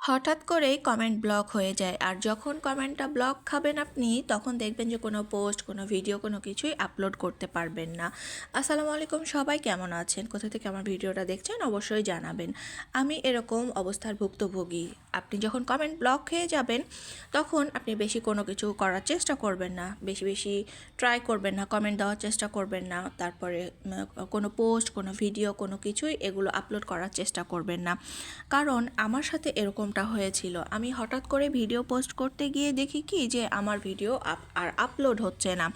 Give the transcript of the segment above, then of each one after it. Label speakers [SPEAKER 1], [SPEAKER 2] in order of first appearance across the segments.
[SPEAKER 1] হঠাৎ করেই comment block হয়ে যায়, আর যখন কমেন্টটা ব্লক খাবেন আপনি তখন দেখবেন যে কোনো পোস্ট, কোনো ভিডিও, কোনো কিছুই আপলোড করতে পারবেন না। আসসালামু আলাইকুম, সবাই কেমন আছেন? কোথা থেকে আমার ভিডিওটা দেখছেন অবশ্যই জানাবেন। আমি এরকম অবস্থার ভুক্তভোগী। আপনি যখন কমেন্ট ব্লক হয়ে যাবেন তখন আপনি বেশি কোনো কিছু করার চেষ্টা করবেন না, বেশি বেশি ট্রাই করবেন না, কমেন্ট দেওয়ার চেষ্টা করবেন না, তারপরে কোনো পোস্ট, কোনো ভিডিও, কোনো কিছুই এগুলো আপলোড করার চেষ্টা করবেন না। কারণ আমার সাথে এরকমটা হয়েছিল। আমি হঠাৎ করে ভিডিও পোস্ট করতে গিয়ে দেখি কি যে আমার ভিডিও আর আপলোড হচ্ছে না।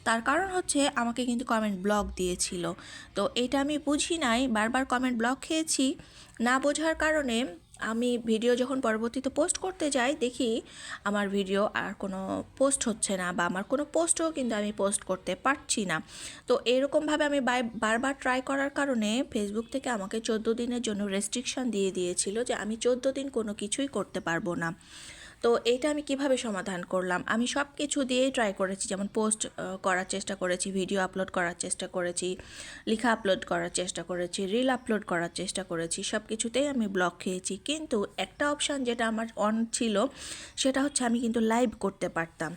[SPEAKER 1] তার কারণ হচ্ছে আমাকে কিন্তু কমেন্ট ব্লক দিয়েছিল। তো এটা আমি বুঝি নাই, বারবার কমেন্ট ব্লক খেয়েছি। না বোঝার কারণে আমি ভিডিও যখন পরবর্তীতে পোস্ট করতে যাই দেখি আমার ভিডিও আর কোনো পোস্ট হচ্ছে না, বা আমার কোনো পোস্টও কিন্তু আমি পোস্ট করতে পারছি না। তো এরকমভাবে আমি বারবার ট্রাই করার কারণে ফেসবুক থেকে আমাকে 14 দিনের জন্য রেস্ট্রিকশন দিয়ে দিয়েছিল যে আমি 14 দিন কোনো কিছুই করতে পারবো না। তো এইটা আমি কিভাবে সমাধান করলাম, আমি সব কিছু দিয়েই ট্রাই করেছি, যেমন পোস্ট করার চেষ্টা করেছি, ভিডিও আপলোড করার চেষ্টা করেছি, লেখা আপলোড করার চেষ্টা করেছি, রিল আপলোড করার চেষ্টা করেছি, সব কিছুতেই আমি ব্লক খেয়েছি। কিন্তু একটা অপশান যেটা আমার অন ছিল সেটা হচ্ছে আমি কিন্তু লাইভ করতে পারতাম।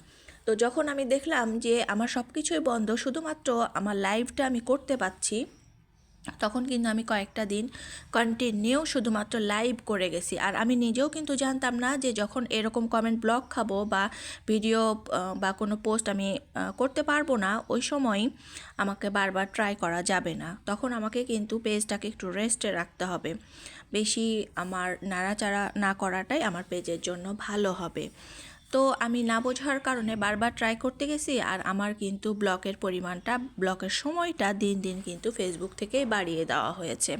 [SPEAKER 1] তো যখন আমি দেখলাম যে আমার সব কিছুই বন্ধ, শুধুমাত্র আমার লাইভটা আমি করতে পারছি, তখন কিন্তু আমি কয়েকটা দিন কন্টিনিউ শুধুমাত্র লাইভ করে গেছি। আর আমি নিজেও কিন্তু জানতাম না যে যখন এরকম কমেন্ট ব্লক খাবো বা ভিডিও বা কোনো পোস্ট আমি করতে পারবো না, ওই সময়ই আমাকে বারবার ট্রাই করা যাবে না। তখন আমাকে কিন্তু পেজটাকে একটু রেস্টে রাখতে হবে। বেশি আমার নাড়াচাড়া না করাটাই আমার পেজের জন্য ভালো হবে। তো আমি না বোঝার কারণে বারবার ট্রাই করতে গেছি, আর আমার কিন্তু ব্লকের পরিমাণটা, ব্লকের সময়টা দিন দিন কিন্তু ফেসবুক থেকেই বাড়িয়ে দেওয়া হয়েছে।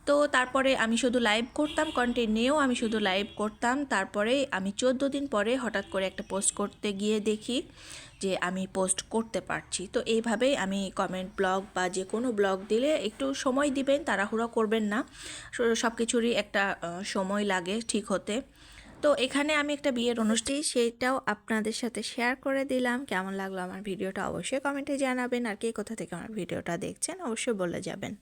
[SPEAKER 1] তো তারপরে আমি শুধু লাইভ করতাম, কন্টিনিউ আমি শুধু লাইভ করতাম। তারপরে আমি 14 দিন পরে হঠাৎ করে একটা পোস্ট করতে গিয়ে দেখি যে আমি পোস্ট করতে পারছি। তো এইভাবেই আমি কমেন্ট ব্লগ বা যে কোনো ব্লগ দিলে একটু সময় দিবেন, তাড়াহুড়ো করবেন না। সব কিছুরই একটা সময় লাগে ঠিক হতে। তো এখানে আমি একটা বিয়ের অনুষ্ঠান, সেটাও আপনাদের সাথে শেয়ার করে দিলাম। কেমন লাগলো আমার ভিডিওটা অবশ্যই কমেন্টে জানাবেন, আর কে কোথা থেকে আমার ভিডিওটা দেখছেন অবশ্যই বলে যাবেন।